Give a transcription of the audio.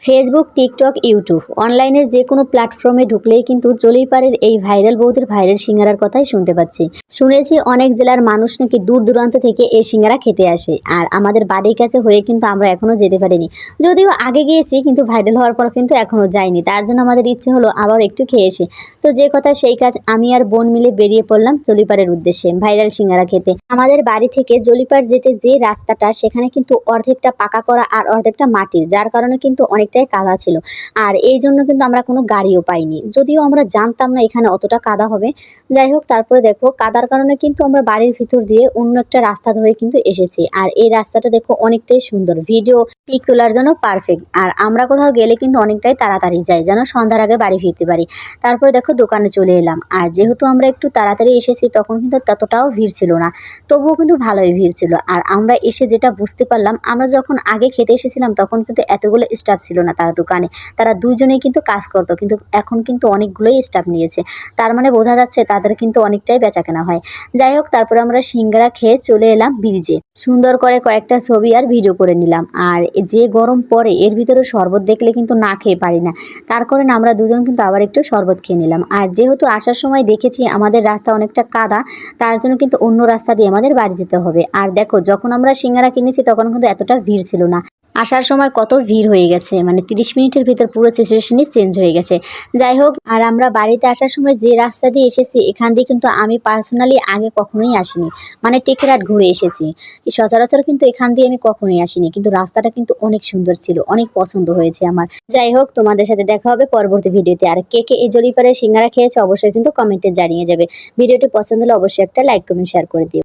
Facebook, TikTok, YouTube অনলাইনের যে কোনো প্ল্যাটফর্মে ঢুকলেই কিন্তু জলিপারের এই ভাইরাল বৌদির ভাইরাল সিঙ্গারার কথাই শুনতে পাচ্ছি। শুনেছি অনেক জেলার মানুষ নাকি দূর দূরান্ত থেকে এই সিঙ্গারা খেতে আসে, আর আমাদের বাড়ির কাছে হয়ে কিন্তু আমরা এখনও যেতে পারিনি। যদিও আগে গিয়েছি, কিন্তু ভাইরাল হওয়ার পর কিন্তু এখনও যাইনি। তার জন্য আমাদের ইচ্ছে হলো আবার একটু খেয়ে এসে। তো যে কথা সেই কাজ, আমি আর বোন মিলে বেরিয়ে পড়লাম জলিপারের উদ্দেশ্যে ভাইরাল সিঙ্গারা খেতে। আমাদের বাড়ি থেকে জলিপার যেতে যে রাস্তাটা, সেখানে কিন্তু অর্ধেকটা পাকা করা আর অর্ধেকটা মাটির, যার কারণে কিন্তু অনেকটাই কাদা ছিল। আর এই জন্য কিন্তু আমরা কোনো গাড়িও পাইনি, যদিও আমরা জানতাম না এখানে অতটা কাদা হবে। যাই হোক, তারপরে দেখো কাদার কারণে কিন্তু আমরা বাড়ির ভিতর দিয়ে অন্য একটা রাস্তা ধরে কিন্তু এসেছি। আর এই রাস্তাটা দেখো অনেকটাই সুন্দর, ভিডিও পিক তোলার জন্য পারফেক্ট। আর আমরা কোথাও গেলে কিন্তু অনেকটাই তাড়াতাড়ি যাই, যেন সন্ধ্যার আগে বাড়ি ফিরতে পারি। তারপরে দেখো দোকানে চলে এলাম। আর যেহেতু আমরা একটু তাড়াতাড়ি এসেছি, তখন কিন্তু ততটাও ভিড় ছিল না, তবুও কিন্তু ভালোই ভিড় ছিল। আর আমরা এসে যেটা বুঝতে পারলাম, আমরা যখন আগে খেতে এসেছিলাম তখন কিন্তু এতগুলো স্টাফ ছিল না তার দোকানে। তারা দুইজনেই কিন্তু কাজ করতো, কিন্তু এখন কিন্তু অনেকগুলোই স্টাফ নিয়েছে। তার মানে বোঝা যাচ্ছে তাদের কিন্তু অনেকটাই বেচাকেনা হয়। যাই হোক, তারপরে আমরা সিঙ্গারা খেয়ে চলে এলাম ব্রিজে। সুন্দর করে কয়েকটা ছবি আর ভিডিও করে নিলাম। আর যে গরম পড়ে, এর ভিতরে শরবত দেখলে কিন্তু না খেয়ে পারি না। তার কারণে আমরা দুজন কিন্তু আবার একটু শরবত খেয়ে নিলাম। আর যেহেতু আসার সময় দেখেছি আমাদের রাস্তা অনেকটা কাদা, তার জন্য কিন্তু অন্য রাস্তা দিয়ে আমাদের বাড়ি যেতে হবে। আর দেখো, যখন আমরা সিঙ্গারা কিনেছি তখন কিন্তু এতটা ভিড় ছিল না। আসার সময় কত ভিড় হয়ে গেছে, মানে 30 মিনিটের ভিতর পুরো সিচুয়েশনই চেঞ্জ হয়ে গেছে। যাই হোক, আর আমরা বাড়িতে আসার সময় যে রাস্তা দিয়ে এসেছি, এখান দিয়ে কিন্তু আমি পার্সোনালি আগে কখনোই আসিনি, মানে টেকেরহাট ঘুরে এসেছি। সচরাচর কিন্তু এখান দিয়ে আমি কখনোই আসিনি, কিন্তু রাস্তাটা কিন্তু অনেক সুন্দর ছিল, অনেক পছন্দ হয়েছে আমার। যাই হোক, তোমাদের সাথে দেখা হবে পরবর্তী ভিডিওতে। আর কে কে এই জলিপারের সিঙ্গারা খেয়েছে অবশ্যই কিন্তু কমেন্টে জানিয়ে যাবে। ভিডিওটি পছন্দ হলে অবশ্যই একটা লাইক, কমেন্ট, শেয়ার করে দিও।